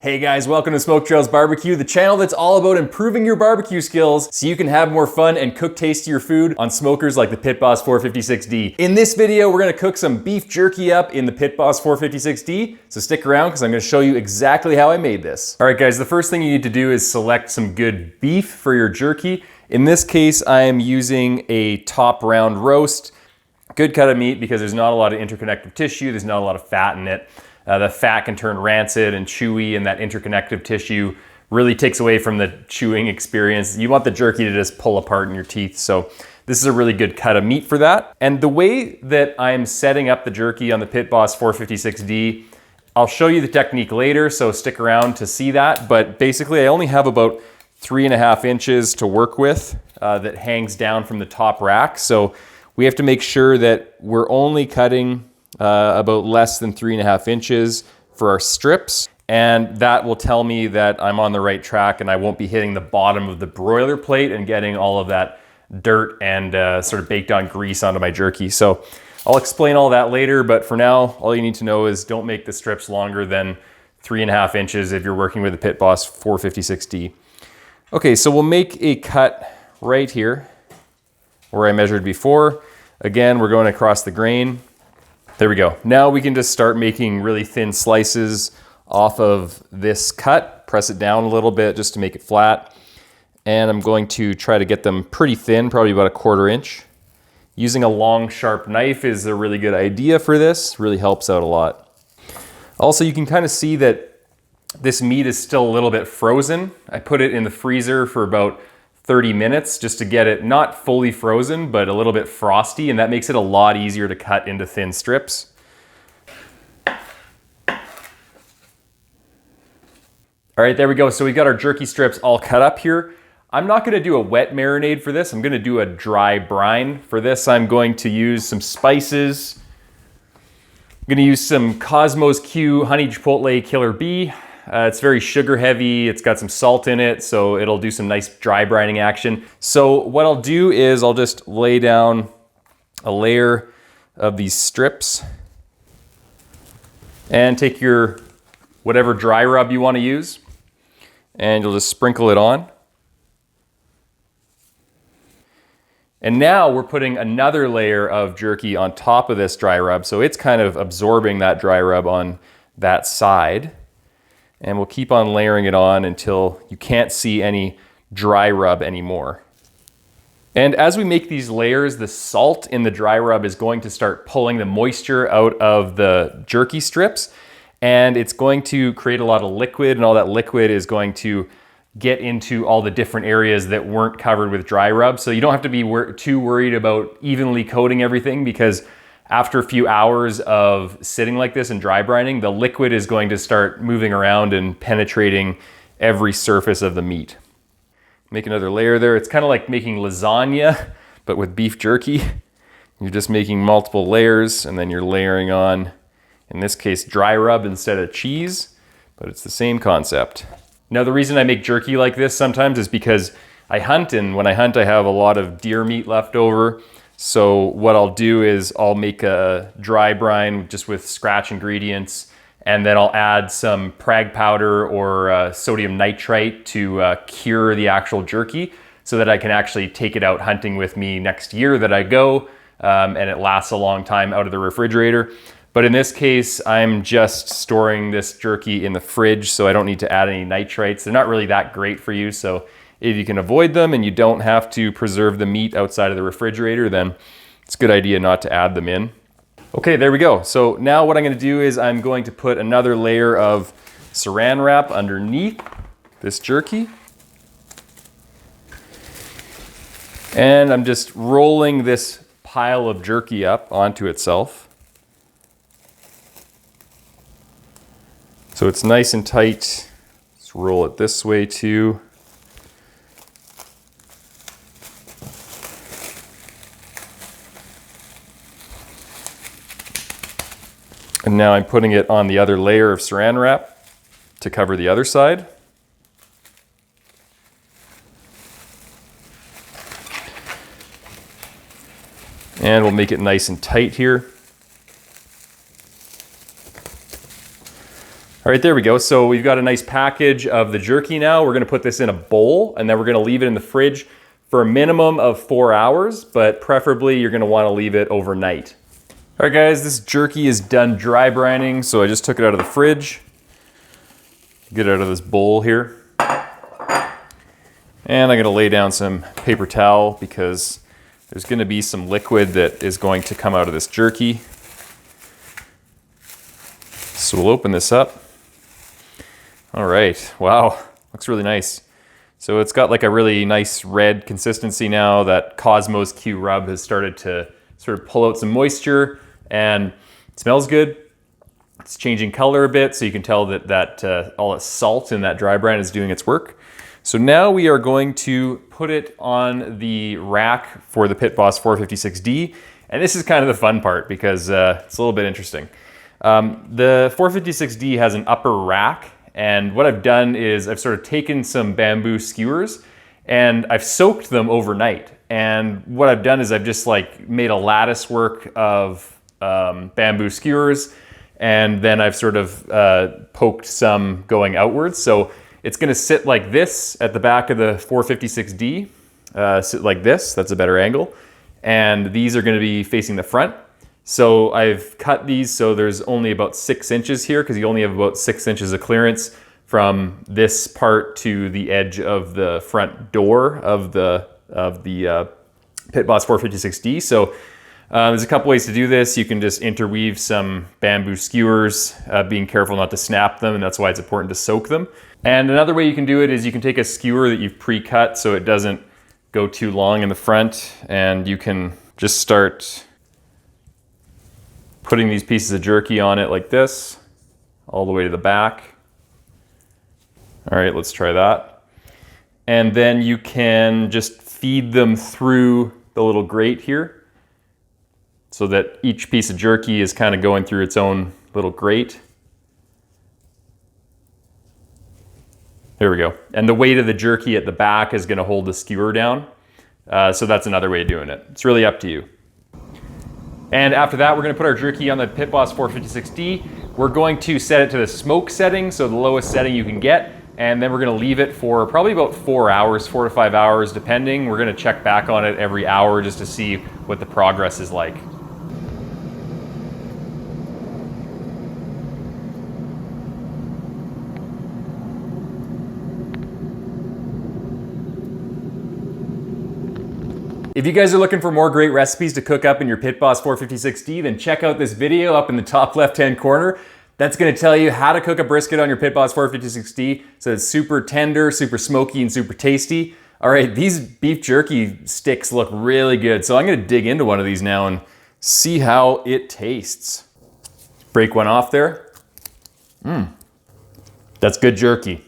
Hey guys, welcome to Smoke Trails Barbecue, the channel that's all about improving your barbecue skills so you can have more fun and cook tastier food on smokers like the Pit Boss 456D. In this video, we're gonna cook some beef jerky up in the Pit Boss 456D, so stick around because I'm gonna show you exactly how I made this. All right guys, the first thing you need to do is select some good beef for your jerky. In this case, I am using a top round roast. Good cut of meat because there's not a lot of interconnective tissue, there's not a lot of fat in it. The fat can turn rancid and chewy, and that interconnective tissue really takes away from the chewing experience. You want the jerky to just pull apart in your teeth, so this is a really good cut of meat for that. And the way that I'm setting up the jerky on the Pit Boss 456D, I'll show you the technique later, so stick around to see that. But basically, I only have about 3.5 inches to work with that hangs down from the top rack. So we have to make sure that we're only cutting about less than 3.5 inches for our strips, and that will tell me that I'm on the right track and I won't be hitting the bottom of the broiler plate and getting all of that dirt and sort of baked on grease onto my jerky. So I'll explain all that later, but for now, all you need to know is don't make the strips longer than 3.5 inches if you're working with the Pit Boss 456D. Okay, so we'll make a cut right here where I measured before. Again, we're going across the grain. There we go. Now we can just start making really thin slices off of this cut. Press it down a little bit just to make it flat. And I'm going to try to get them pretty thin, probably about 1/4 inch. Using a long, sharp knife is a really good idea for this. Really helps out a lot. Also, you can kind of see that this meat is still a little bit frozen. I put it in the freezer for about 30 minutes just to get it not fully frozen, but a little bit frosty, and that makes it a lot easier to cut into thin strips. All right, there we go. So we got our jerky strips all cut up here. I'm not gonna do a wet marinade for this. I'm gonna do a dry brine. For this, I'm going to use some spices. I'm gonna use some Kosmo's Q Honey Chipotle Killer Bee. It's very sugar heavy, it's got some salt in it, so it'll do some nice dry brining action. So what I'll do is I'll just lay down a layer of these strips and take your whatever dry rub you want to use, and you'll just sprinkle it on. And now we're putting another layer of jerky on top of this dry rub, so it's kind of absorbing that dry rub on that side. And we'll keep on layering it on until you can't see any dry rub anymore. And as we make these layers, the salt in the dry rub is going to start pulling the moisture out of the jerky strips, and it's going to create a lot of liquid, and all that liquid is going to get into all the different areas that weren't covered with dry rub. So you don't have to be too worried about evenly coating everything, because after a few hours of sitting like this and dry brining, the liquid is going to start moving around and penetrating every surface of the meat. Make another layer there. It's kind of like making lasagna, but with beef jerky. You're just making multiple layers, and then you're layering on, in this case, dry rub instead of cheese, but it's the same concept. Now, the reason I make jerky like this sometimes is because I hunt, and when I hunt, I have a lot of deer meat left over. So what I'll do is I'll make a dry brine just with scratch ingredients, and then I'll add some Prag powder or sodium nitrite to cure the actual jerky so that I can actually take it out hunting with me next year that I go, and it lasts a long time out of the refrigerator. But in this case, I'm just storing this jerky in the fridge, so I don't need to add any nitrites. They're not really that great for you, so if you can avoid them and you don't have to preserve the meat outside of the refrigerator, then it's a good idea not to add them in. Okay, there we go. So now what I'm gonna do is I'm going to put another layer of saran wrap underneath this jerky. And I'm just rolling this pile of jerky up onto itself. So it's nice and tight. Let's roll it this way too. And now I'm putting it on the other layer of saran wrap to cover the other side. And we'll make it nice and tight here. All right, there we go. So we've got a nice package of the jerky now. We're gonna put this in a bowl and then we're gonna leave it in the fridge for a minimum of 4 hours, but preferably you're gonna wanna leave it overnight. All right guys, this jerky is done dry brining. So I just took it out of the fridge. Get it out of this bowl here. And I'm gonna lay down some paper towel because there's gonna be some liquid that is going to come out of this jerky. So we'll open this up. All right, wow, looks really nice. So it's got like a really nice red consistency now. That Kosmo's Q rub has started to sort of pull out some moisture and it smells good. It's changing color a bit, so you can tell that all that salt in that dry brine is doing its work. So now we are going to put it on the rack for the Pit Boss 456D. And this is kind of the fun part because it's a little bit interesting. The 456D has an upper rack. And what I've done is I've sort of taken some bamboo skewers and I've soaked them overnight. And what I've done is I've just like made a lattice work of bamboo skewers, and then I've sort of poked some going outwards. So it's gonna sit like this at the back of the 456D, sit like this, that's a better angle. And these are gonna be facing the front. So I've cut these so there's only about 6 inches here because you only have about 6 inches of clearance from this part to the edge of the front door of the Pit Boss 456D. So there's a couple ways to do this. You can just interweave some bamboo skewers, being careful not to snap them, and that's why it's important to soak them. And another way you can do it is you can take a skewer that you've pre-cut so it doesn't go too long in the front, and you can just start putting these pieces of jerky on it like this, all the way to the back. All right, let's try that. And then you can just feed them through the little grate here so that each piece of jerky is kind of going through its own little grate. There we go. And the weight of the jerky at the back is gonna hold the skewer down. So that's another way of doing it. It's really up to you. And after that, we're gonna put our jerky on the Pit Boss 456D. We're going to set it to the smoke setting, so the lowest setting you can get. And then we're gonna leave it for probably about 4 hours, 4 to 5 hours, depending. We're gonna check back on it every hour just to see what the progress is like. If you guys are looking for more great recipes to cook up in your Pit Boss 456D, then check out this video up in the top left-hand corner. That's gonna tell you how to cook a brisket on your Pit Boss 456D so it's super tender, super smoky, and super tasty. All right, these beef jerky sticks look really good, so I'm gonna dig into one of these now and see how it tastes. Break one off there. That's good jerky.